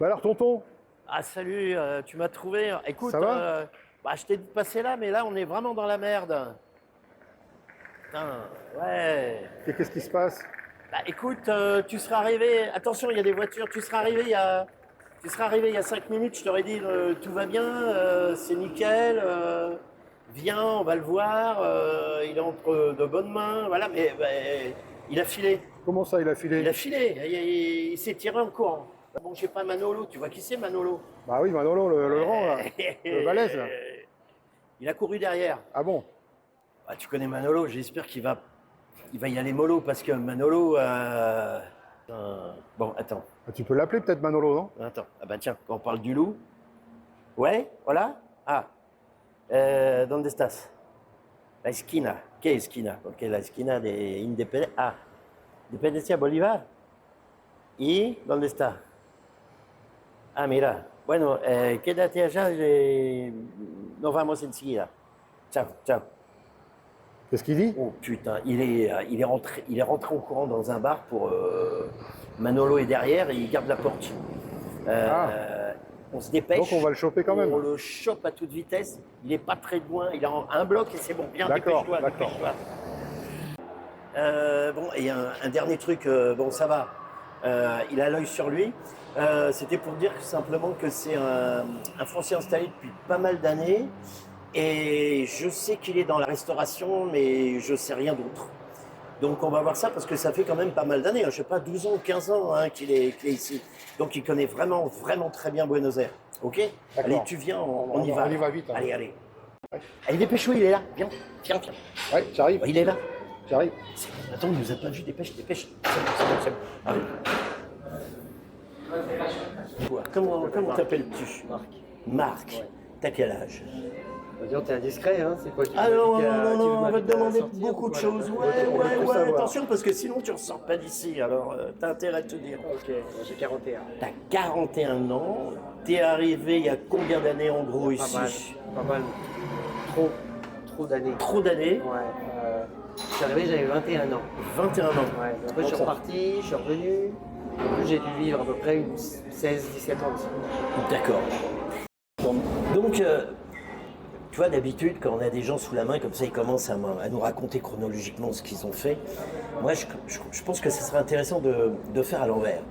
Bah alors, tonton, Ah salut, tu m'as trouvé. Écoute, ça va? je t'ai dit de passer là, mais là on est vraiment dans la merde. Putain, ouais. Et qu'est-ce qui se passe? Bah écoute, tu seras arrivé. Attention, il y a des voitures. Tu seras arrivé il y a 5 minutes. Je t'aurais dit tout va bien, c'est nickel. Viens, on va le voir. Il est entre de bonnes mains. Voilà, mais bah, il a filé. Comment ça, il a Il filé? a filé. Il s'est tiré en courant. Bon, j'ai pas Manolo. Tu vois qui c'est Manolo? Bah oui, Manolo, le grand, là. Le balèze, là. Il a couru derrière. Ah bon? Ah, tu connais Manolo, j'espère qu'il va y aller mollo parce que Manolo. Bon, attends, Ah, tu peux l'appeler peut-être Manolo, non? attends. Ah bah tiens, quand on parle du loup. Ouais, voilà. Ah, ¿dónde estás? La esquina. ¿Qué esquina? Porque la esquina de Independencia. Ah, Independencia Bolívar. ¿Y dónde está? Ah, mira. Bueno, quédate allá. Nos vamos enseguida. Ciao, ciao. Qu'est-ce qu'il dit? Oh putain, il est rentré en courant dans un bar pour Manolo est derrière et il garde la porte. On se dépêche. Donc on va le choper quand même. On le chope à toute vitesse. Il est pas très loin. Il est en un bloc et c'est bon. Bien, D'accord, dépêche-toi, d'accord. dépêche-toi. Bon, et un dernier truc. Bon, ça va. Il a l'œil sur lui. C'était pour dire simplement que c'est un Français installé depuis pas mal d'années. Et je sais qu'il est dans la restauration, mais je sais rien d'autre. Donc on va voir ça parce que ça fait quand même pas mal d'années, hein, je sais pas, 12 ans, 15 ans hein, qu'il est ici. Donc il connaît vraiment, vraiment très bien Buenos Aires. Ok? D'accord. Allez, tu viens, on y va. On y va vite, hein. Allez, allez. Allez, dépêche-toi, il est là. Viens, viens, viens. Ouais, j'arrive, Il est là. j'arrive. Attends, il nous a pas vu, dépêche, dépêche. C'est bon. Allez. Comment t'appelles-tu? Marc. Marc. Ouais. T'as quel âge? On va dire, t'es indiscret, hein, c'est quoi tu Ah veux non, m'inviter non, à- non, tu veux non, on va te m'inviter à demander sortir beaucoup ou de quoi, choses. là Ouais, on veut tout ouais, savoir. attention, parce que sinon tu ressors pas d'ici. Alors, t'as intérêt à te dire. Ok, j'ai 41. T'as 41 ans, t'es arrivé il y a combien d'années en gros Pas mal, ici? pas mal. Trop d'années. Trop d'années? Ouais. Je suis arrivé, j'avais 21 ans. 21 ans. Ouais. Après, je suis reparti, je suis revenu. En plus, j'ai dû vivre à peu près 16-17 ans ici. D'accord. Bon, donc, tu vois, d'habitude, quand on a des gens sous la main, comme ça, ils commencent à nous raconter chronologiquement ce qu'ils ont fait. Moi, je pense que ce serait intéressant de faire à l'envers.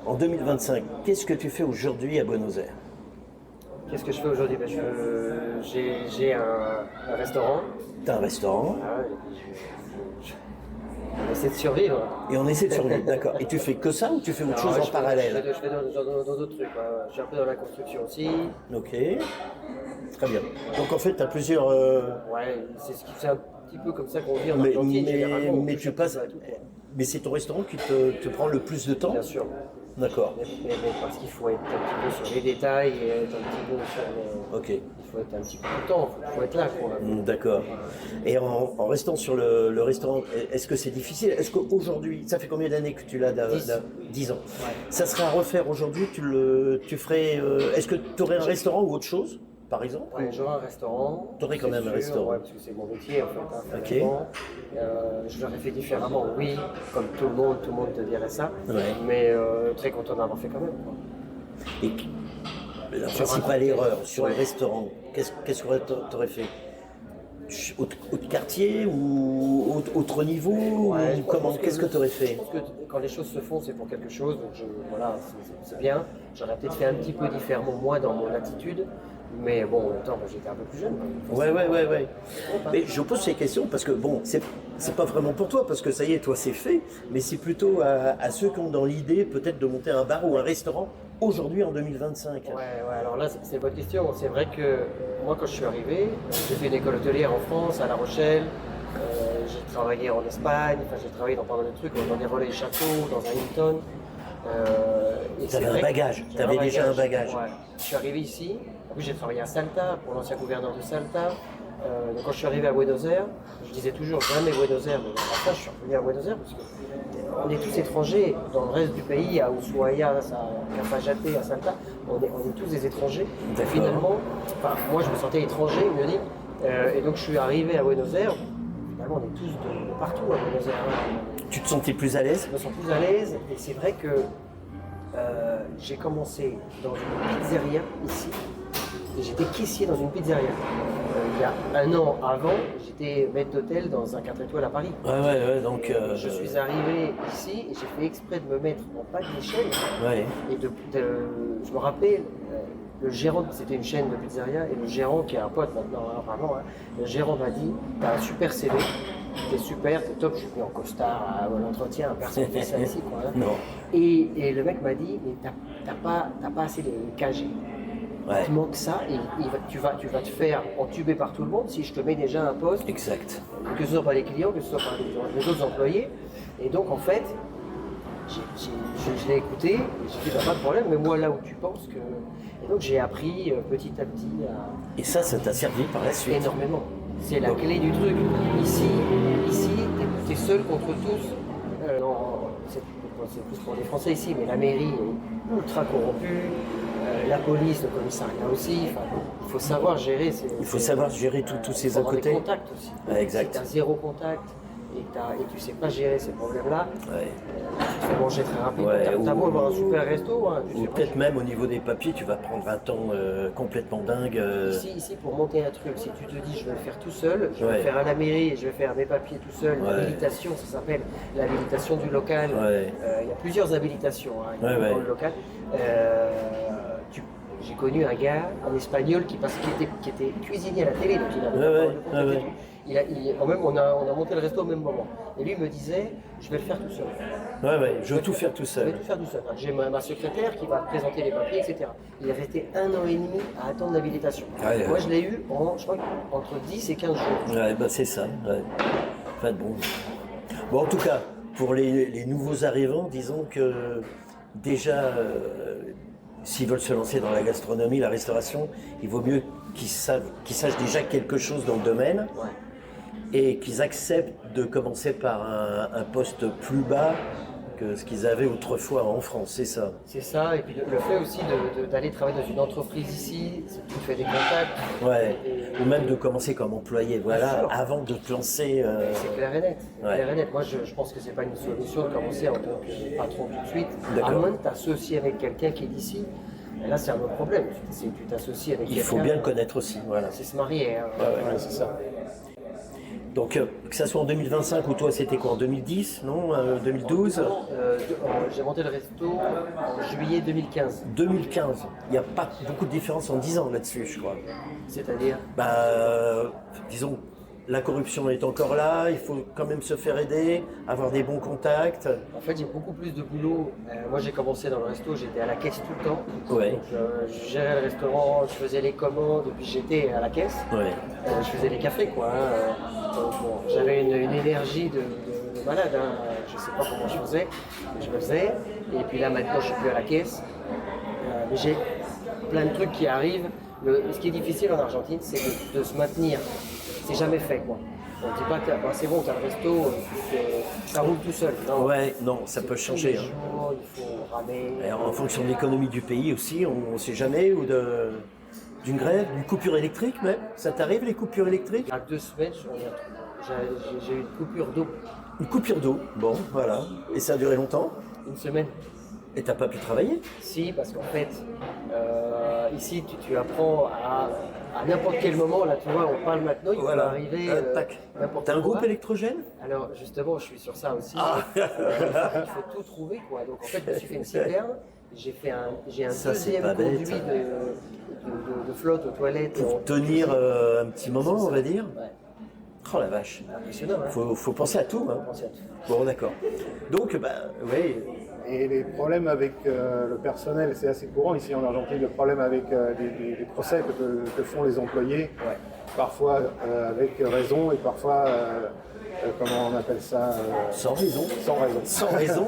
En 2025, qu'est-ce que tu fais aujourd'hui à Buenos Aires? Qu'est-ce que je fais aujourd'hui? J'ai un restaurant. T'as un restaurant Ah, on essaie de survivre. et on essaie de survivre, d'accord. Et tu fais que ça ou tu fais autre chose en parallèle? Je fais dans d'autres trucs. Ouais. Je suis un peu dans la construction aussi. Ok, très bien. Donc en fait, tu as plusieurs... Ouais, c'est un petit peu comme ça qu'on vit en Argentine généralement. On mais touche tu un petit passes... peu à tout, quoi. Mais c'est ton restaurant qui te prend le plus de temps? Bien sûr. D'accord, Mais parce qu'il faut être un petit peu sur les détails et être un petit peu sur les... ok. Il faut être un petit peu tout le temps, il faut être là, quoi. D'accord. Et en restant sur le restaurant, est-ce que c'est difficile? Est-ce qu'aujourd'hui, ça fait combien d'années que tu l'as? 10 ans. Ouais. Ça serait à refaire aujourd'hui, tu ferais... est-ce que tu aurais un restaurant ou autre chose, par exemple? Ouais, j'aurai un restaurant. T'aurais quand c'est même un sûr, restaurant. Ouais, parce que c'est mon métier en fait. Hein, Ok. finalement. Je l'aurais fait différemment, oui, comme tout le monde te dirait ça. Ouais. Mais très content d'avoir fait quand même. Quoi. Et la Sur principale un- erreur sur le Ouais. restaurant, qu'est-ce que t'aurais fait? Autre quartier ou autre niveau Ouais, ou je comment? pense Qu'est-ce que t'aurais fait? Je pense que quand les choses se font, c'est pour quelque chose. Donc voilà, c'est bien. J'aurais peut-être fait un petit peu différemment moi dans mon attitude. Mais bon, en même temps, j'étais un peu plus jeune. Quoi. Ouais. Mais je pose ces questions parce que bon, c'est pas vraiment pour toi parce que ça y est, toi c'est fait, mais c'est plutôt à ceux qui ont dans l'idée peut-être de monter un bar ou un restaurant aujourd'hui en 2025. Ouais, alors là, c'est une bonne question. C'est vrai que moi, quand je suis arrivé, j'ai fait une école hôtelière en France, à La Rochelle. J'ai travaillé en Espagne, j'ai travaillé dans pas mal de trucs, dans des relais châteaux, dans un Hilton. T'avais un bagage, t'avais déjà un bagage. Ouais. Je suis arrivé ici, en plus j'ai travaillé à Salta, pour l'ancien gouverneur de Salta. Donc quand je suis arrivé à Buenos Aires, je disais toujours jamais Buenos Aires, mais après je suis revenu à Buenos Aires parce qu'on est tous étrangers dans le reste du pays, à Ushuaia, à Cafayate, à Salta, on est tous des étrangers. Et finalement, moi je me sentais étranger, mieux dit, et donc je suis arrivé à Buenos Aires. Finalement, on est tous de partout à Buenos Aires. Tu te sentais plus à l'aise? Je me sens plus à l'aise et c'est vrai que j'ai commencé dans une pizzeria ici, et j'étais caissier dans une pizzeria. Il y a un an avant, j'étais maître d'hôtel dans un 4 étoiles à Paris. Ouais, donc. Je suis arrivé ici et j'ai fait exprès de me mettre en bas de l'échelle. Ouais. Et je me rappelle, le gérant, c'était une chaîne de pizzeria, et le gérant, qui est un pote maintenant, hein, vraiment, hein, le gérant m'a dit, t'as un super CV, t'es super, t'es top, je suis venu en costard à l'entretien, personne ne fait ça ici, quoi. Hein. Non. Et le mec m'a dit, mais t'as pas assez de KG. Ouais. Il manque ça, et tu vas te faire entuber par tout le monde si je te mets déjà un poste, Exact. que ce soit par les clients, que ce soit par les autres employés. Et donc en fait, je l'ai écouté, et j'ai dit bah, pas de problème, mais moi là où tu penses que. Et donc j'ai appris petit à petit à. Et ça t'a servi par la suite. Énormément. C'est la Donc. clé du truc. Ici t'es seul contre tous. C'est plus pour les Français ici, mais la mairie est ultra corrompue, la police, le commissariat aussi. Enfin, il faut savoir gérer. Il faut savoir gérer tous ces à avoir côté. des contacts aussi. Ouais, exact. Si tu as zéro contact et tu sais pas gérer ces problèmes-là, Ouais. tu te fais manger très rapidement. Ouais, T'as beau ou- avoir un super resto, hein, tu Ou sais pas peut-être même au niveau des papiers, tu vas prendre un temps complètement dingue. Ici, pour monter un truc, si tu te dis je vais le faire tout seul, je vais Ouais. le faire à la mairie et je vais faire mes papiers tout seul, Ouais. l'habilitation, ça s'appelle l'habilitation du local. Ouais. Il y a plusieurs habilitations Ouais, ouais. dans le local. J'ai connu un gars, un espagnol qui était cuisinier à la télé, donc il avait Ouais, pas ouais, de contact ouais, et tout. Même, on a monté le resto au même moment. Et lui me disait, je vais le faire tout seul. Ouais, je veux tout faire tout Je vais seul. tout faire tout seul. J'ai ma secrétaire qui va présenter les papiers, etc. Il est resté 1 an et demi à attendre l'habilitation. Ouais, Moi, ouais. je l'ai eu je crois, entre 10 et 15 jours. Ouais, bah c'est ça. Ouais. Enfin bon. Bon, en tout cas, pour les nouveaux arrivants, disons que déjà, s'ils veulent se lancer dans la gastronomie, la restauration, il vaut mieux qu'ils sachent déjà quelque chose dans le domaine Ouais. et qu'ils acceptent de commencer par un poste plus bas que ce qu'ils avaient autrefois en France, c'est ça. C'est ça, et puis le fait aussi d'aller travailler dans une entreprise ici, tu fais des contacts. Ouais. Et- Ou même de commencer comme employé, voilà, sûr. avant de te lancer. C'est clair et net. Ouais. Clair et net. Moi, je pense que c'est pas une solution de commencer en tant que patron tout de suite. D'accord. À moins de t'associer avec quelqu'un qui est d'ici. Et là, c'est un autre problème. Tu t'associes avec Il quelqu'un. faut bien le connaître aussi, voilà. C'est se marier. Hein. Ouais, c'est ça. Donc, que ça soit en 2025 ou toi, c'était quoi, en 2010, non 2012 J'ai monté le resto en juillet 2015. 2015. Il n'y a pas beaucoup de différence en 10 ans là-dessus, je crois. C'est-à-dire, Bah, disons, la corruption est encore là, il faut quand même se faire aider, avoir des bons contacts. en fait, j'ai beaucoup plus de boulot. Moi, j'ai commencé dans le resto, j'étais à la caisse tout le temps. Ouais. Donc, je gérais le restaurant, je faisais les commandes, et puis j'étais à la caisse. Ouais. Je faisais les cafés, quoi. Hein. Donc, bon, j'avais une énergie de malade. Hein. Je sais pas comment je faisais, mais je le faisais. Et puis là, maintenant, je suis plus à la caisse. Mais j'ai plein de trucs qui arrivent. Ce qui est difficile en Argentine, c'est de se maintenir. C'est jamais fait, quoi. On ne dit pas que c'est bon, t'as le resto, ça roule tout seul. Non. Ouais, non, ça peut Tous changer. les hein. jours, il faut ramer. Et en fonction de l'économie du pays aussi, on ne sait jamais, ou d'une grève, d'une coupure électrique même. Ça t'arrive les coupures électriques? Il y a 2 semaines, j'ai eu une coupure d'eau. Une coupure d'eau, bon, voilà. Et ça a duré longtemps? Une semaine. Et t'as pas pu travailler? Si, parce qu'en fait, ici, tu apprends à n'importe quel moment, là, tu vois, on parle maintenant, il Voilà. va arriver Tac. n'importe T'as un quoi. groupe électrogène? Alors, justement, je suis sur ça aussi. Ah. Il faut tout trouver, quoi. Donc, en fait, je me suis fait une citerne. J'ai un Ça, c'est deuxième pas bête. conduit de flotte aux toilettes. Pour tenir un petit moment, on va dire. Ouais, Oh la vache. impressionnant, hein. Faut penser à tout. Hein. Pensez à tout. Bon, d'accord. Donc, bah, oui. Et les problèmes avec le personnel, c'est assez courant ici en Argentine, le problème avec des procès que font les employés, Ouais. parfois avec raison et parfois, comment on appelle ça, Sans raison. sans raison. Sans raison.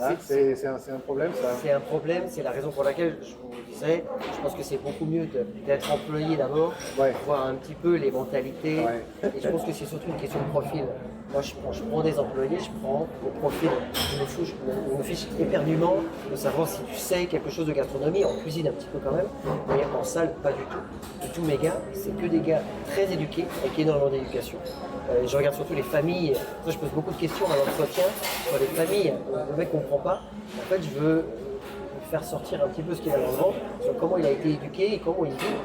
Hein, c'est un problème ça. C'est un problème, c'est la raison pour laquelle je vous disais, je pense que c'est beaucoup mieux d'être employé d'abord, Ouais. voir un petit peu les mentalités, Ouais. et je pense que c'est surtout une question de profil. Moi, je prends des employés, je prends le profil. Je me fiche éperdument de savoir si tu sais quelque chose de gastronomie, en cuisine un petit peu quand même, mais en salle, pas du tout. Et tous mes gars, c'est que des gars très éduqués, avec énormément d'éducation. Je regarde surtout les familles. Ça, je pose beaucoup de questions à l'entretien sur les familles. Le mec comprend pas. En fait, je veux faire sortir un petit peu ce qu'il a dans le ventre, sur comment il a été éduqué et comment il vit.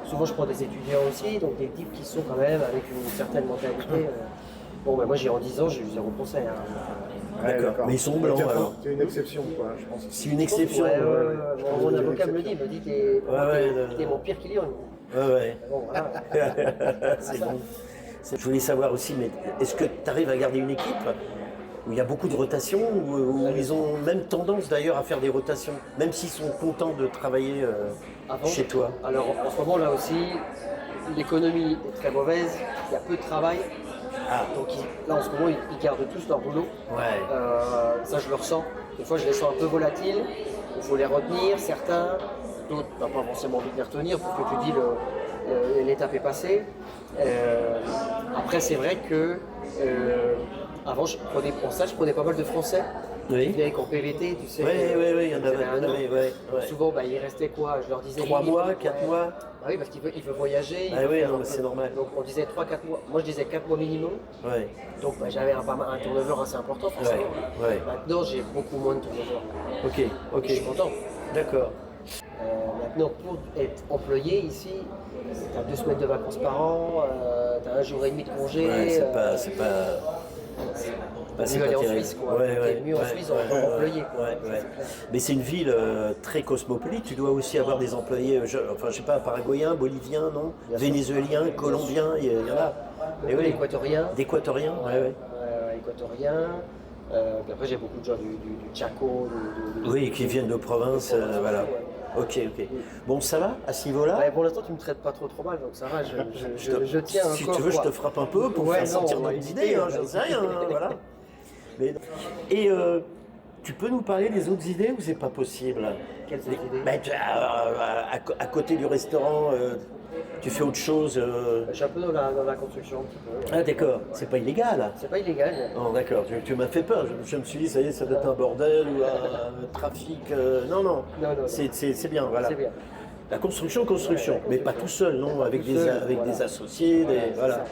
Souvent, je prends des étudiants aussi, donc des types qui sont quand même avec une certaine mentalité. Bon, ben moi, j'ai en 10 ans, j'ai eu 0 conseil. Hein. D'accord. Mais ils sont blancs alors. C'est une exception, quoi, je pense. C'est une exception. Mon avocat me le dit, t'es mon pire client. Ouais. Bon, voilà. C'est bon. Je voulais savoir aussi, mais est-ce que tu arrives à garder une équipe où il y a beaucoup de rotations, où ils ont même tendance d'ailleurs à faire des rotations, même s'ils sont contents de travailler chez toi? Alors en ce moment là aussi, l'économie est très mauvaise, il y a peu de travail. Donc là en ce moment ils gardent tous leur boulot. Ouais. Ça je le ressens. Des fois je les sens un peu volatiles, il faut les retenir, certains, d'autres n'ont pas forcément envie de les retenir parce que tu dis l'étape est passée. Après c'est vrai que avant je prenais pas mal de français. Oui. Ils venaient avec en PVT, tu sais. Oui, il y en ils avaient un an. avait. Souvent il restait quoi? Je leur disais 3 mois, 4 mois. Ah oui, parce qu'il veut voyager. Ah oui, non, mais c'est normal. Donc on disait 3-4 mois. Moi je disais 4 mois minimum. Ouais. Donc j'avais un turnover assez important forcément. Ouais. Maintenant j'ai beaucoup moins de turnover. Ok. Et je suis content. D'accord. Maintenant pour être employé ici, tu as 2 semaines de vacances par an, tu as 1 jour et demi de congé. Ouais, c'est pas mieux aller en Suisse, quoi. T'es mieux en Suisse en tant qu'employé, quoi. Ouais. Mais c'est une ville très cosmopolite. Tu dois aussi avoir des employés, je sais pas, paraguayens, boliviens, non? Vénézuéliens, colombiens, il y en a. Et oui, équatoriens. D'Équatoriens, ouais. Équatoriens. Puis après, j'ai beaucoup de gens du Chaco. Oui, qui viennent de province, voilà. Ok. Bon, ça va à ce niveau-là? Pour l'instant, tu me traites pas trop mal, donc ça va. Je tiens encore. Si tu veux, je te frappe un peu pour faire sortir notre idée, je ne sais rien, voilà. Et tu peux nous parler des autres idées ou c'est pas possible? Quelles idées? À côté du restaurant, tu fais autre chose Je suis un peu dans la construction un petit peu. Ah d'accord, c'est pas illégal? C'est pas illégal. Oh, d'accord, tu m'as fait peur. Je me suis dit, ça y est, ça doit être un bordel ou un trafic. Non. C'est bien, voilà. C'est bien. La construction, mais pas tout seul, non, avec des associés, voilà.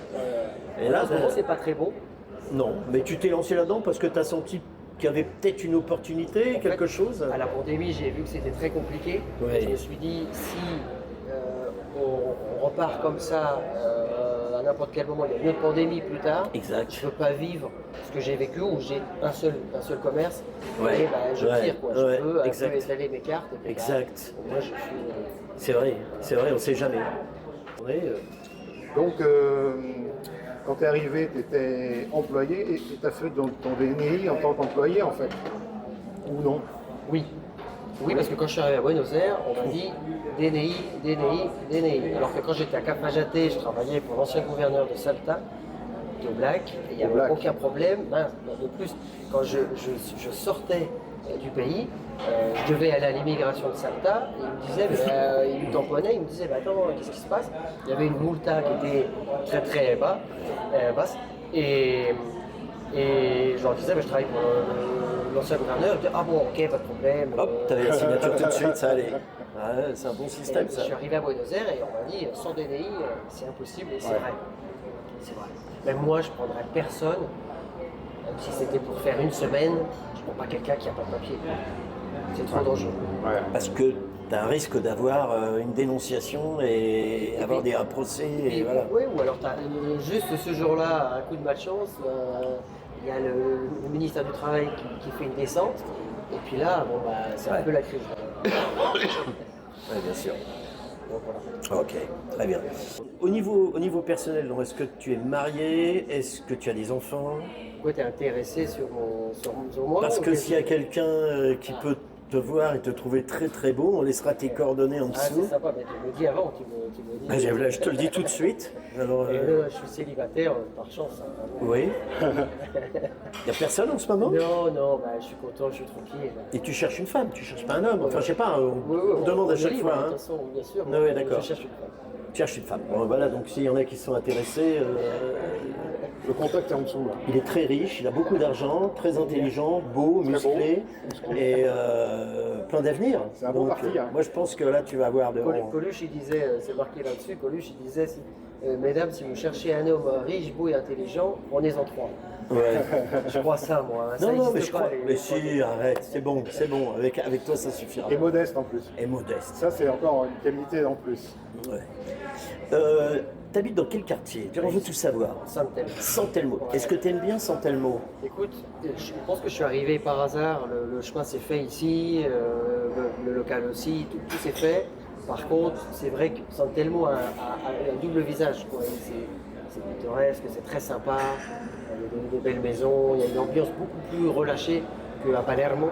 Et là, en ce moment, c'est pas très bon. Non, mais tu t'es lancé là-dedans parce que tu as senti qu'il y avait peut-être une opportunité, quelque chose? À la pandémie, j'ai vu que c'était très compliqué. Ouais. Je me suis dit, si on repart comme ça à n'importe quel moment, il y a une autre pandémie plus tard, Exact. je ne peux pas vivre ce que j'ai vécu où j'ai un seul commerce. Ouais. Et je tire, quoi. Je peux étaler mes cartes. Et puis, Exact. Moi, je suis. C'est vrai, on ne sait jamais. Donc, quand tu es arrivé, tu étais employé et tu as fait ton DNI en tant qu'employé, en fait. Ou non? Oui, parce que quand je suis arrivé à Buenos Aires, on m'a dit DNI. Alors que quand j'étais à Cafajate, je travaillais pour l'ancien gouverneur de Salta, de Black, et il n'y avait aucun problème. De plus, quand je sortais du pays, je devais aller à l'immigration de Salta, et il me disait, il me tamponnait, il me disait, attends, qu'est-ce qui se passe? Il y avait une multa qui était très très basse, et je leur disais, je travaille pour l'ancien gouverneur. Je disais, ah bon, ok, pas de problème. Hop, t'avais la signature tout de suite, ça allait. Ouais, c'est un bon système, ça. Je suis arrivé à Buenos Aires et on m'a dit, sans DNI, c'est impossible, et c'est vrai. C'est vrai. Même moi, je ne prendrais personne, même si c'était pour faire une semaine, je ne prends pas quelqu'un qui n'a pas de papier. C'est trop dangereux. Ouais. Parce que tu as un risque d'avoir une dénonciation et avoir un procès. Et voilà. Oui, ou alors juste ce jour-là, un coup de malchance, il y a le ministère du Travail qui fait une descente, et puis là, c'est un peu la crise. Oui, bien sûr. Donc, voilà. Ok, très bien. Au niveau personnel, est-ce que tu es marié? Est-ce que tu as des enfants? Pourquoi tu es intéressé sur moi? Parce que s'il y a quelqu'un qui peut te voir et te trouver très très beau, on laissera tes coordonnées en dessous. C'est sympa, mais tu me le dis avant, tu me dis. Là, je te le dis tout de suite. Alors, je suis célibataire par chance. Oui. Il n'y a personne en ce moment? Non, je suis content, je suis tranquille. Et tu cherches une femme, tu cherches pas un homme? Enfin, je sais pas, on demande à chaque fois. De toute façon, bien sûr. Oui, d'accord. Je cherche une femme. Tu cherches une femme. Bon, voilà, donc s'il y en a qui sont intéressés, Le contact est en dessous. Là. Il est très riche, il a beaucoup d'argent, très intelligent, beau, musclé et plein d'avenir. C'est un bon Donc, parti. Hein. Moi je pense que là tu vas avoir de... Coluche, il disait, c'est marqué là-dessus, Coluche, il disait, mesdames, si vous cherchez un homme riche, beau et intelligent, prenez-en 3. Ouais. Je crois ça, moi. Ça Non, mais existe je pas, crois. les- Mais si, arrête, c'est bon. Avec toi, ça suffira. Et modeste en plus. Et modeste. Ça, c'est encore une qualité en plus. Ouais. T'habites dans quel quartier? On veut tout savoir. San Telmo. San Telmo. Est-ce que t'aimes bien San Telmo? Écoute, je pense que je suis arrivé par hasard, le chemin s'est fait ici, le local aussi, tout s'est fait. Par contre, c'est vrai que San Telmo a un double visage, quoi. C'est pittoresque, c'est très sympa, il y a des belles maisons, il y a une ambiance beaucoup plus relâchée qu'à Palermo,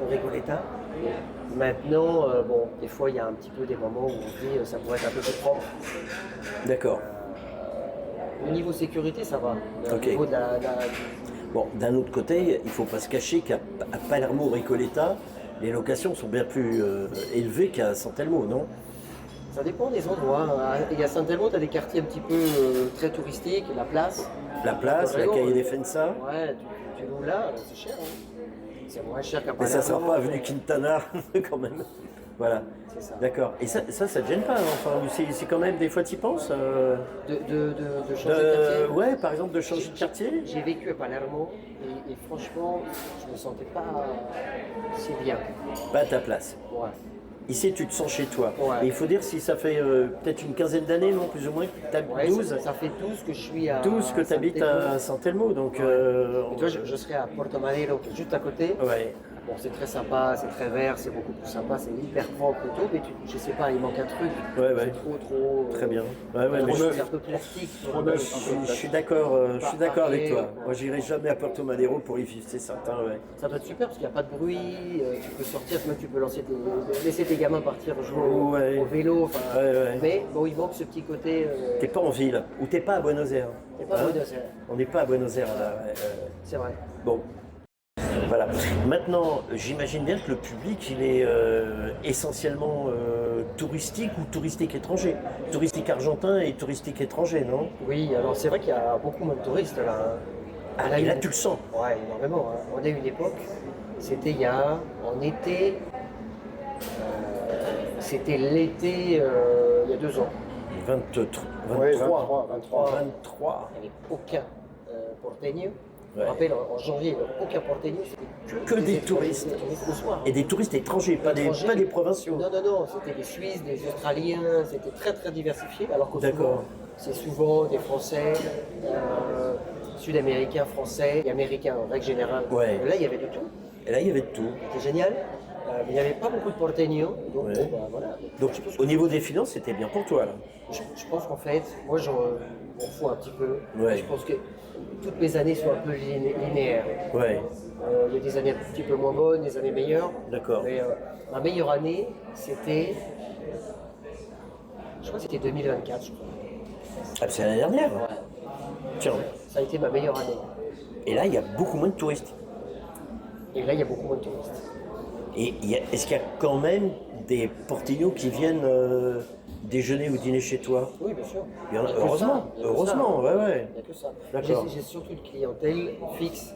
au Recoleta. Maintenant, bon, des fois il y a un petit peu des moments où on se dit ça pourrait être un peu plus propre. D'accord. Au niveau sécurité, ça va. Au Ok. niveau de Bon, d'un autre côté, il ne faut pas se cacher qu'à Palermo Recoleta, les locations sont bien plus élevées qu'à San Telmo, non? Ça dépend des endroits. Il y a San Telmo, tu as des quartiers un petit peu très touristiques, la place. La place, la Calle Defensa. Ouais, tu loues là, c'est cher. Hein. C'est moins cher qu'à Palermo. Mais ça ne sera pas avenue Quintana, quand même. Voilà. C'est ça. D'accord. Et ça te gêne pas, hein? Enfin, c'est quand même des fois tu y penses De changer de quartier. Ouais, par exemple de changer de quartier. J'ai vécu à Palermo et franchement, je me sentais pas si bien. Pas à ta place. Ouais. Ici, tu te sens chez toi. Ouais. Et il faut dire si ça fait peut-être une quinzaine d'années, non, plus ou moins, que tu habites Ouais, 12. ça fait 12 que je suis à 12 que tu habites à San Telmo. Donc, Et toi, je serai à Porto Madero, qui est juste à côté. ouais. Bon, c'est très sympa, c'est très vert, c'est beaucoup plus sympa, c'est hyper propre et tout, mais je sais pas, il manque un truc. Ouais. C'est trop. Très bien. Ouais, mais Trop neuf. C'est un peu plastique. Trop neuf. je suis d'accord avec toi. Ouais. Moi, j'irai jamais à Porto Madero pour y vivre, c'est certain. Ouais. Ça doit être super parce qu'il n'y a pas de bruit, tu peux sortir, même tu peux laisser tes gamins partir jouer Ouais. au vélo. enfin, Ouais. Mais bon, il manque ce petit côté. T'es pas en ville ou t'es pas à Buenos Aires. T'es pas Hein? Buenos Aires. On n'est pas à Buenos Aires là. C'est vrai. Bon. Voilà. Maintenant, j'imagine bien que le public, il est essentiellement touristique ou touristique étranger. Touristique argentin et touristique étranger, non? Oui, alors c'est vrai qu'il y a beaucoup moins de touristes là. Hein. Ah, et là, tu le sens. Ouais, énormément. Hein. On a eu une époque, c'était en été, c'était l'été il y a 2 ans. 23. Ouais, 23. 23. 23. Il n'y avait aucun porteño. Je Ouais. me rappelle, en janvier, il n'y avait aucun porteño, c'était Que des étrangers, touristes. des touristes le soir. Et des touristes étrangers, pas des provinciaux. Non, c'était des Suisses, des Australiens, c'était très très diversifié. Alors qu'au D'accord. c'est souvent des Français, Sud-Américains, Français et Américains en règle générale. Ouais. Là, il y avait de tout. Et là, il y avait de tout. C'était génial. Mais il n'y avait pas beaucoup de porteño. Donc, Ouais. bon, bah, voilà. Donc, au niveau des finances, c'était bien pour toi, là. Je pense qu'en fait, moi, j'en m'en fous un petit peu. Ouais. Je pense que toutes mes années sont un peu linéaires. Ouais. Il y a des années un petit peu moins bonnes, des années meilleures. D'accord. Mais ma meilleure année, c'était. Je crois que c'était 2024, je crois. Ah, c'est l'année dernière. Tiens. Ça a été ma meilleure année. Et là, il y a beaucoup moins de touristes. Et là, il y a beaucoup moins de touristes. Et est-ce qu'il y a quand même des portignaux qui viennent déjeuner ou dîner chez toi? Oui, bien sûr. Il y en a, que heureusement, ça, il y a que heureusement, ça. ouais. Il n'y a que ça. D'accord. J'ai surtout une clientèle fixe.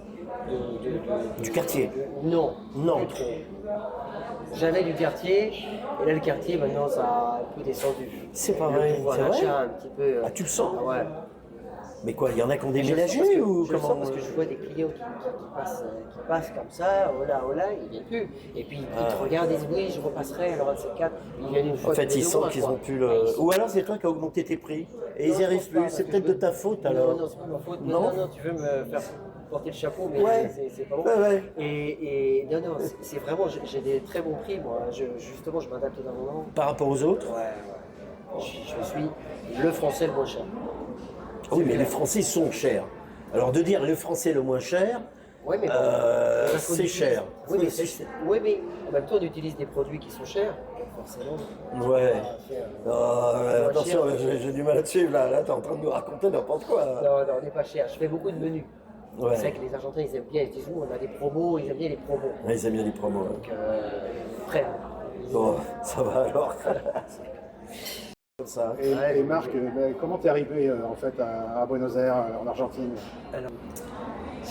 Du quartier? Non. Non. Plus trop. J'avais du quartier, et là le quartier maintenant ça a un peu descendu. C'est pas Le vrai, pouvoir c'est vrai? d'achat un petit peu. Ah, tu le sens? Ah ouais. Mais quoi, il y en a qui ont Je le sens déménagé parce que- ou je le sens comment? parce que je vois des clients qui passent comme ça, oh là, ils viennent plus. Et puis ils te regardent et disent oui, je repasserai, alors c'est 4. Ils viennent une fois En fait, tous les ils 2 sentent mois, qu'ils quoi. ont plus le. Ouais, ils Ou alors c'est toi qui as augmenté tes prix et ils Non, n'y je arrivent pense pas, plus. parce C'est que peut-être je de ta faute Non, alors. non, c'est pas ma faute. Non. Non, tu veux me faire porter le chapeau, mais Ouais. c'est pas bon. Ouais. Et non, c'est vraiment, j'ai des très bons prix, moi. Justement, je m'adapte énormément. Par rapport aux autres? Ouais. Je suis le français le moins cher. Ah oui, mais les Français sont chers. Alors de dire le Français le moins cher, Ouais, mais bon, parce qu'on c'est utilise- cher. Oui, mais en même temps, on utilise des produits qui sont chers. Donc forcément. Ouais. on va faire, Attention, moins cher. j'ai du mal à te suivre là. Là, t'es en train de nous raconter n'importe quoi. Non, on n'est pas cher. Je fais beaucoup de menus. Ouais. C'est vrai que les Argentins, ils aiment bien. Ils disent, oh, on a des promos, ils aiment bien les promos. Ouais, ils aiment bien les promos. Ouais. Donc, prêt. Bon, ça va alors. ça. Et Marc, comment t'es arrivé en fait à Buenos Aires, en Argentine? Alors,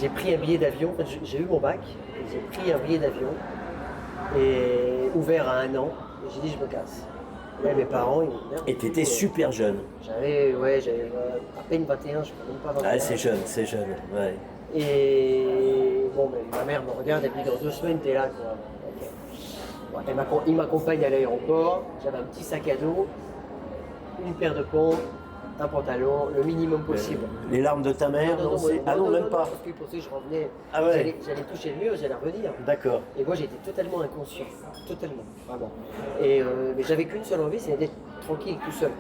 j'ai pris un billet d'avion, en fait, j'ai eu mon bac, et j'ai pris un billet d'avion, et ouvert à 1 an, et j'ai dit je me casse. Et là, mes parents, ils m'ont dit, merde. Et t'étais super jeune. J'avais à peine 21, je ne peux même pas 21. Ah, c'est jeune, ouais. Et bon, ben, ma mère me regarde, elle me dit dans 2 semaines, t'es là, quoi. Ok. Bon, il m'accompagne à l'aéroport, j'avais un petit sac à dos, une paire de pompes, un pantalon, le minimum possible. Les larmes de ta mère, non, même pas. Parce que pour ça, je revenais, Ah ouais. j'allais toucher le mur, j'allais revenir. D'accord. Et moi, j'étais totalement inconscient, totalement, vraiment. Et mais j'avais qu'une seule envie, c'est d'être tranquille, tout seul.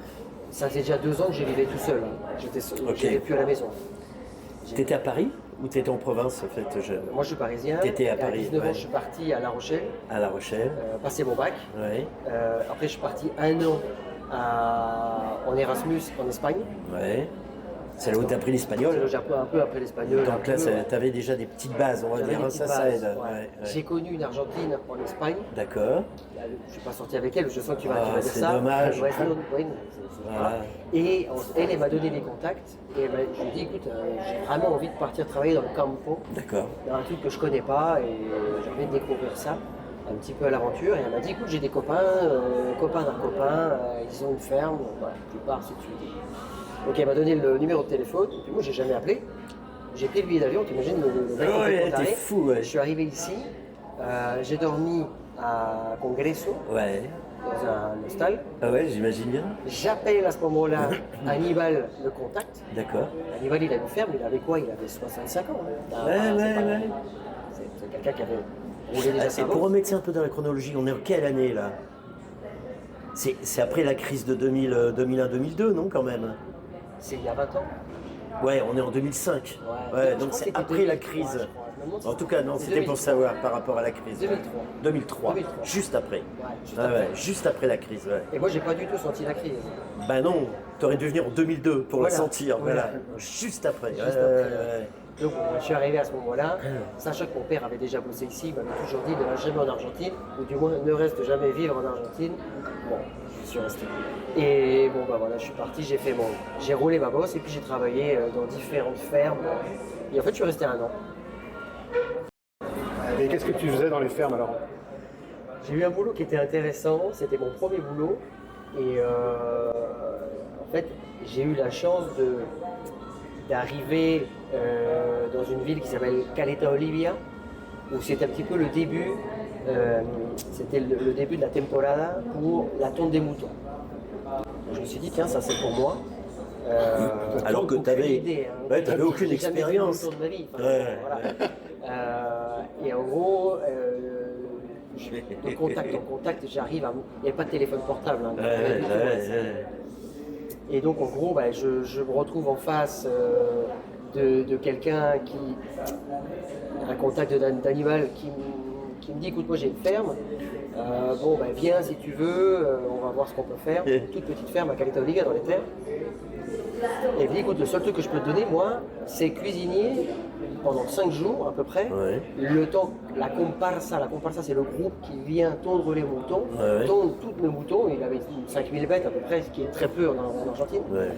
Ça faisait déjà 2 ans que je vivais tout seul. Hein. J'étais plus à la maison. T'étais à Paris ou t'étais en province en fait? Moi, je suis parisien. T'étais à et Paris. À 19 ans, ouais. je suis parti à La Rochelle. À La Rochelle. Passer mon bac. Ouais. Après, je suis parti 1 an en Erasmus en Espagne. Ouais. C'est là où tu as appris l'espagnol. J'ai un peu appris l'espagnol. Donc là, tu avais déjà des petites bases, on va dire. Hein, ça aide. Ouais. Ouais. J'ai connu une Argentine en Espagne. D'accord. Je ne suis pas sorti avec elle, je sens que tu vas dire c'est ça. dommage. Ouais, Voilà. Et elle m'a donné des contacts. Et je lui ai dit, écoute, j'ai vraiment envie de partir travailler dans le campo. D'accord. Dans un truc que je connais pas et j'ai envie de découvrir ça. Un petit peu à l'aventure. Et elle m'a dit, écoute, j'ai des copains, copains d'un copain, ils ont une ferme. Voilà, tu pars si tu veux. Donc elle m'a donné le numéro de téléphone. Et puis moi, j'ai jamais appelé. J'ai pris le billet d'avion, t'imagines le mec Ouais, t'es fou, ouais. Je suis arrivé ici, j'ai dormi à Congreso, Ouais. dans un hostel. Ah ouais, j'imagine bien. J'appelle à ce moment-là Hannibal le contact. D'accord. Hannibal, il a une ferme, il avait quoi? Il avait 65 ans. Hein. Ouais. C'est quelqu'un qui avait roulé déjà sa Et pour bosse. remettre ça un peu dans la chronologie, on est en quelle année là? C'est après la crise de 2001-2002, non quand même? C'est il y a 20 ans. Ouais, on est en 2005. Ouais, donc c'est après la crise. En tout cas, non, c'était pour savoir par rapport à la crise. 2003. 2003. Juste après. Juste Ah après. ouais, juste après la crise, ouais. Et moi, j'ai pas du tout senti la crise. Bah non, t'aurais dû venir en 2002 pour Voilà. la sentir, voilà. Voilà. Juste après. Juste ouais, après. ouais. Donc je suis arrivé à ce moment-là, sachant que mon père avait déjà bossé ici, il m'avait toujours dit ne reste jamais en Argentine, ou du moins ne reste jamais vivre en Argentine. Bon, je suis resté. Et bon bah voilà, je suis parti, j'ai roulé ma bosse et puis j'ai travaillé dans différentes fermes. Et en fait je suis resté 1 an. Et qu'est-ce que tu faisais dans les fermes alors? J'ai eu un boulot qui était intéressant, c'était mon premier boulot. Et en fait j'ai eu la chance d'arriver dans une ville qui s'appelle Caleta Olivia, où c'était un petit peu le début, c'était le début de la temporada pour la tonte des moutons. Je me suis dit, tiens, ça c'est pour moi. Alors que t'avais aucune J'ai jamais vu expérience. une tonte de ma vie. Enfin, Ouais, voilà. Et en gros, de contact en contact, j'arrive à... Il n'y avait pas de téléphone portable. Hein, Et donc en gros, bah, je me retrouve en face de quelqu'un un contact d'animal qui me dit, écoute, moi j'ai une ferme, bon bah viens si tu veux, on va voir ce qu'on peut faire. Une toute petite ferme à Caleta Olivia dans les terres. Et il me dit, écoute, le seul truc que je peux te donner, moi, c'est cuisiner pendant 5 jours à peu près. Ouais. Le temps, la comparsa c'est le groupe qui vient tondre les moutons, tondre tous mes moutons, il avait 5000 bêtes à peu près, ce qui est très peu en Argentine. Ouais.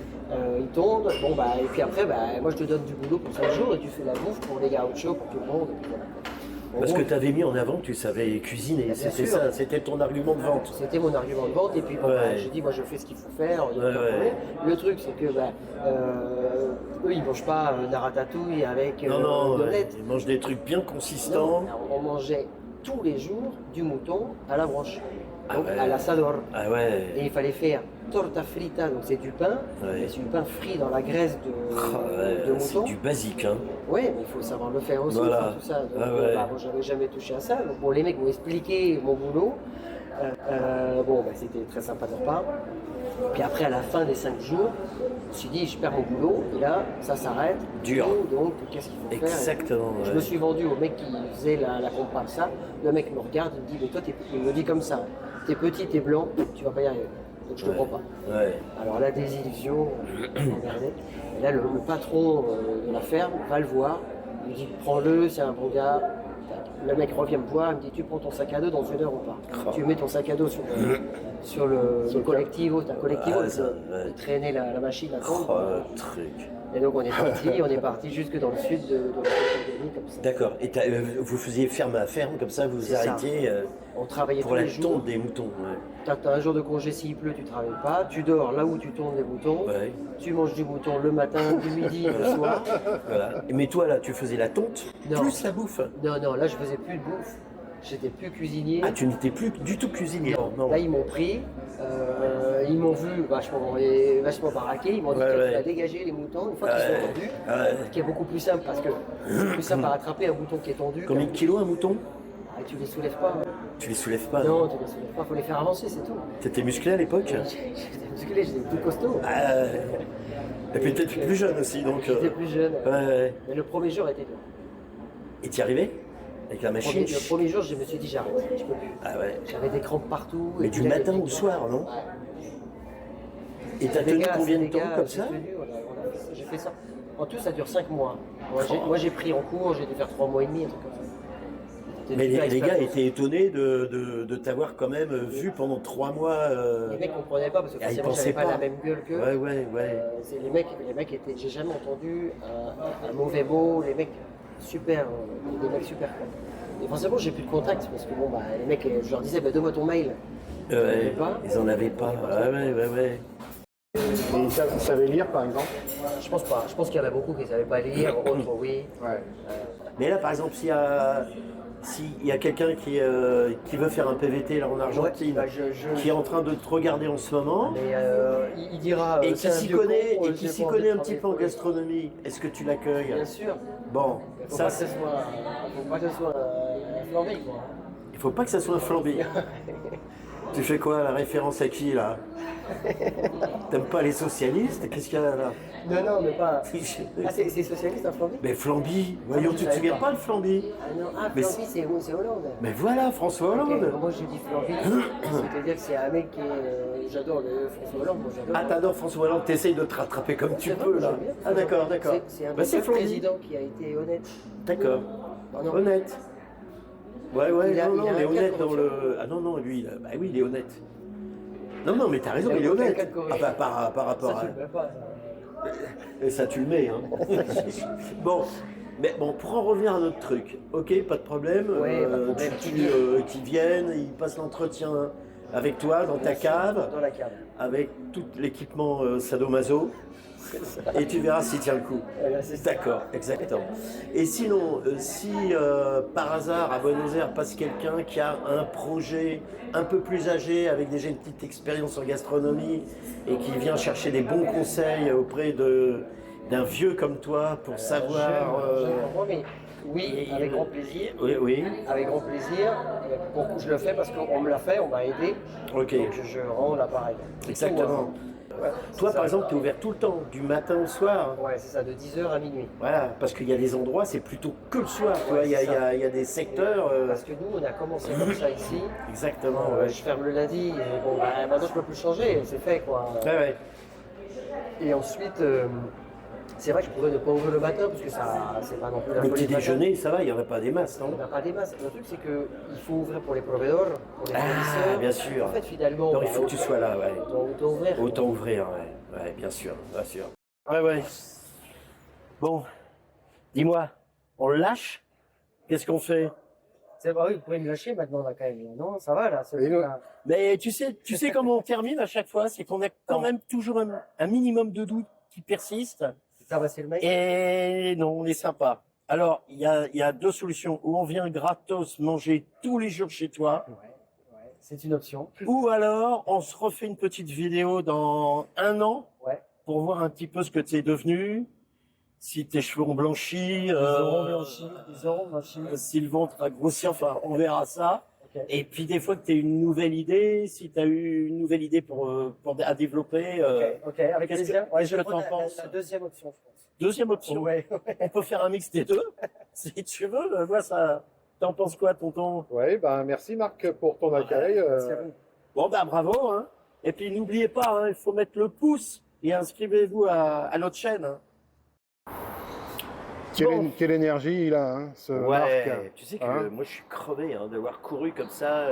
Ils tondent, bon bah, et puis après, bah, moi je te donne du boulot pour 5 jours et tu fais la bouffe pour les gauchos, pour tout le monde. Et puis voilà. Parce que tu avais mis en avant que tu savais cuisiner, Bien c'était sûr. ça, c'était ton argument de vente. C'était mon argument de vente et puis bon, Ouais. bah, j'ai dit moi je fais ce qu'il faut faire. Il y a aucun problème. Le truc c'est que bah, eux ils mangent pas de la ratatouille avec Non, de l'être. ils mangent des trucs bien consistants. Non, on mangeait tous les jours du mouton à la branche, donc ouais. à l'asador. Ah ouais. Et il fallait faire torta frita, donc c'est du pain, Ouais. mais c'est du pain frit dans la graisse de C'est mouton. du basique, hein. Oui, mais il faut savoir le faire aussi, Voilà. enfin, tout ça. Donc, Ah ouais. bah, moi, j'avais jamais touché à ça. Donc, bon, les mecs m'ont expliqué mon boulot. Bon, bah, c'était très sympa de leur part. Puis après, à la fin des 5 jours, je me suis dit, je perds mon boulot. Et là, ça s'arrête. Dur. Donc, qu'est-ce qu'il faut faire? Exactement. Je ouais. me suis vendu au mec qui faisait la comparsa. Le mec me regarde, il me dit, mais toi, il me dit comme ça, t'es petit, t'es blanc, tu vas pas y arriver. Donc je te prends pas. Ouais. Alors la désillusion, regardez. Et là, le patron de la ferme va le voir, il me dit, prends-le, c'est un bon gars. Le mec revient me voir, il me dit, tu prends ton sac à dos, dans 1 heure on part. Tu mets ton sac à dos sur sur le collectivo. C'est un collectivo Ah, ça, ouais. qui traînait la machine à tonte. Oh, le truc. Et donc on est parti jusque dans le sud de la Patagonie comme ça. D'accord. Et vous faisiez ferme à ferme, comme ça, vous C'est ça. arrêtiez On travaillait pour tous la les jours. tonte des moutons. Ouais. T'as un jour de congé, s'il pleut, tu travailles pas. Tu dors là où tu tournes les moutons. Ouais. Tu manges du mouton le matin, du midi, le soir. Voilà. Mais toi, là, tu faisais la tonte Non. plus la bouffe. Non, là je faisais plus de bouffe. J'étais plus cuisinier. Ah, tu n'étais plus du tout cuisinier. Non. Là, ils m'ont pris, ils m'ont vu vachement baraqué, ils m'ont dit Ouais, qu'il ouais. fallait dégager les moutons une fois qu'ils sont tendus, Ouais. ce qui est beaucoup plus simple parce que c'est plus simple à attraper un mouton qui est tendu. Combien de kilos un mouton? Ah, tu les soulèves pas. Tu les soulèves pas? Non, tu les soulèves pas, faut les faire avancer, c'est tout. T'étais musclé à l'époque? J'étais musclé, j'étais tout costaud. Ah, et puis peut-être plus jeune aussi, donc. J'étais plus jeune. Ouais. Mais le premier jour était dur. Et t'y arrivais? Avec la machine? Le premier jour, je me suis dit j'arrête, je peux plus. Ah ouais. J'avais des crampes partout. Mais et du puis là, matin les- au soir, non? Et C'est t'as des tenu gars, combien c'est de des temps gars, comme j'ai ça? tenu, j'ai fait ça. En tout, ça dure 5 mois. Moi, j'ai pris en cours, j'ai dû faire 3 mois et demi, un truc comme ça. C'était Mais super les gars expérience. étaient étonnés de t'avoir quand même vu pendant 3 mois. Les mecs comprenaient pas parce que Ah, ils forcément pensaient j'avais pas pas. la même gueule qu'eux. Ouais. Les mecs étaient. J'ai jamais entendu un mauvais mot. Les mecs super, des mecs super. Quoi. Et forcément j'ai plus de contact parce que bon bah les mecs, je leur disais bah, donne-moi ton mail. Ils en avaient pas. Ils en avaient pas. Ouais. Et ils savaient lire, par exemple. Je pense pas. Je pense qu'il y en a beaucoup qui savaient pas lire. Autres oui. Ouais. Mais là, par exemple, s'il y a quelqu'un qui veut faire un PVT là en Argentine, Bah, qui est en train de te regarder en ce moment, Mais il dira. et c'est qui un s'y vieux connaît, con, et qui j'ai s'y pas envie connaît de un faire petit des peu en folies. gastronomie, est-ce que tu l'accueilles? Bien sûr. Bon, Faut ça, pas que ce soit, faut pas que ce soit un flambé quoi. il faut pas que ça soit un flambi. Tu fais quoi, la référence à qui là? T'aimes pas les socialistes? Qu'est-ce qu'il y a là? Non, mais pas. Ah, c'est socialiste un flambé? Mais Flamby, voyons, tu te souviens pas de Flamby? Ah non, Mais Flamby c'est Hollande. Mais voilà, François Ok, Hollande. moi je dis Flamby, c'est-à-dire que c'est un mec qui est. J'adore le François Hollande, moi j'adore. Ah, t'adores François Hollande, t'essayes de te rattraper comme tu C'est peux vrai, là. j'aime bien. Ah d'accord. C'est un Bah, c'est des Flamby. président qui a été honnête. D'accord. Non. Honnête. Ouais, Il a non, un il est cas de honnête dans corruption. le. Ah non, lui, bah oui, il est honnête. Non, mais t'as raison, Il a il est aucun honnête. cas de corruption. Ah bah, par rapport Ça, à. tu le mets pas. Et ça, tu le mets, hein. Bon. Mais bon, pour en revenir à notre truc, ok, pas de problème. Ouais, pas de problème. Qu'ils viennent, ils passent l'entretien avec toi dans ta cave, Dans la cave. avec tout l'équipement sadomaso. Et tu verras s'il tient le coup. Voilà, c'est ça. D'accord, exactement. Et sinon, si par hasard à Buenos Aires passe quelqu'un qui a un projet un peu plus âgé, avec déjà une petite expérience en gastronomie, et qui vient chercher des bons conseils auprès d'un vieux comme toi pour savoir... Je comprends, mais oui, avec grand plaisir. Oui, Avec grand plaisir. Pourquoi je le fais? Parce qu'on me l'a fait, on m'a aidé. ok, Donc je rends l'appareil. exactement. Ouais, Toi, c'est par ça. exemple, tu es ouvert tout le temps, du matin au soir. Ouais, c'est ça, de 10h à minuit. Voilà, parce qu'il y a des endroits, c'est plutôt que le soir. Tu vois, Ouais, il y c'est ça. y a des secteurs... Parce que nous, on a commencé comme ça ici. Exactement, ouais. Je ferme le lundi, et bon, bah, maintenant je peux plus changer, c'est fait quoi. Ouais. Et ensuite, c'est vrai que je pourrais ne pas ouvrir le matin parce que ça, c'est pas non plus la Le folie petit le matin. déjeuner, ça va, il n'y en a pas des masses, On non? n'a pas des masses. Le truc, c'est qu'il faut ouvrir pour les proveedors, pour les fournisseurs. bien sûr. En fait, finalement, Non, il faut que tu sois là, ouais. autant ouvrir. Autant ouvrir, ouais, bien sûr. Ouais. Bon, dis-moi, on le lâche? Qu'est-ce qu'on fait? C'est vrai, vous pouvez me lâcher maintenant, là, quand même. Non, ça va, là. Et nous- Mais tu sais comment on termine à chaque fois, c'est qu'on a quand même toujours un minimum de doute qui persiste. Ça va, c'est le mec. Et non, on est sympa. Alors, il y a deux solutions. Ou on vient gratos manger tous les jours chez toi, Ouais, c'est une option. ou alors on se refait une petite vidéo dans 1 an Ouais. pour voir un petit peu ce que tu es devenu, si tes cheveux ont blanchi, Ils auront blanchi. Ils auront blanchi. si le ventre a grossi, enfin, on verra ça. Ok. Et puis des fois que tu as une nouvelle idée, si tu as eu une nouvelle idée à développer. Ok, avec qu'est-ce plaisir. que- Ouais, qu'est-ce je que prends t'en penses? la deuxième option, je pense. Deuxième option, Ouais. on peut faire un mix des deux, si tu veux. Moi, ça, t'en penses quoi, tonton? Ouais, ben merci Marc pour ton accueil. Merci à vous. Bon, ben bravo. Hein. Et puis n'oubliez pas, hein, il faut mettre le pouce et inscrivez-vous à notre chaîne. Hein. Bon. Quelle énergie il a, hein, ce Marc. Tu sais que Hein moi je suis crevé hein, d'avoir couru comme ça.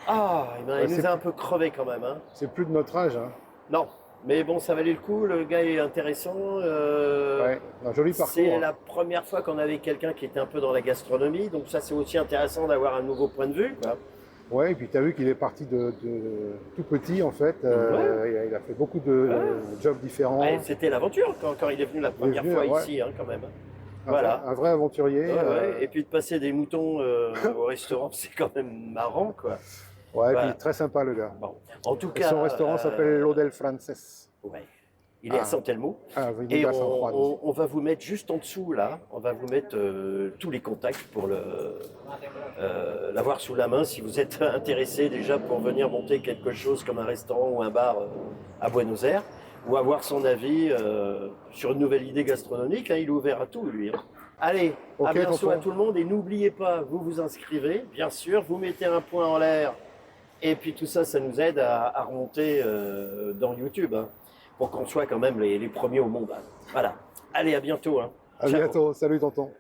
Ah, Ouais, il nous c'est- a un peu crevé quand même. Hein. C'est plus de notre âge. Hein. Non, mais bon, ça valait le coup. Le gars est intéressant. Ouais, un joli parcours. C'est Hein. la première fois qu'on avait quelqu'un qui était un peu dans la gastronomie. Donc ça, c'est aussi intéressant d'avoir un nouveau point de vue. Quoi. Ouais, et puis tu as vu qu'il est parti de tout petit en fait. Il a fait beaucoup de jobs différents. Ouais, c'était l'aventure quand il est venu la première venu, fois ouais. ici, hein, quand même. Un Voilà. vrai- un vrai aventurier. Ouais, ouais. Et puis de passer des moutons au restaurant, c'est quand même marrant, quoi. Ouais, et Voilà. puis très sympa le gars. Bon, en tout Et cas, son restaurant s'appelle L'Odel Frances. Ouais. Il est à San Telmo. Ah, Et Avenida San Juan. on va vous mettre juste en dessous, là, on va vous mettre tous les contacts pour l'avoir sous la main si vous êtes intéressé déjà pour venir monter quelque chose comme un restaurant ou un bar à Buenos Aires, ou avoir son avis sur une nouvelle idée gastronomique. Hein, il est ouvert à tout, lui. Hein. Allez, à Ok, bientôt tonton. à tout le monde. Et n'oubliez pas, vous vous inscrivez, bien sûr, vous mettez un point en l'air. Et puis tout ça, ça nous aide à remonter dans YouTube, hein, pour qu'on soit quand même les premiers au monde. Hein. Voilà. Allez, à bientôt. Hein. À Ciao. bientôt. Salut tonton.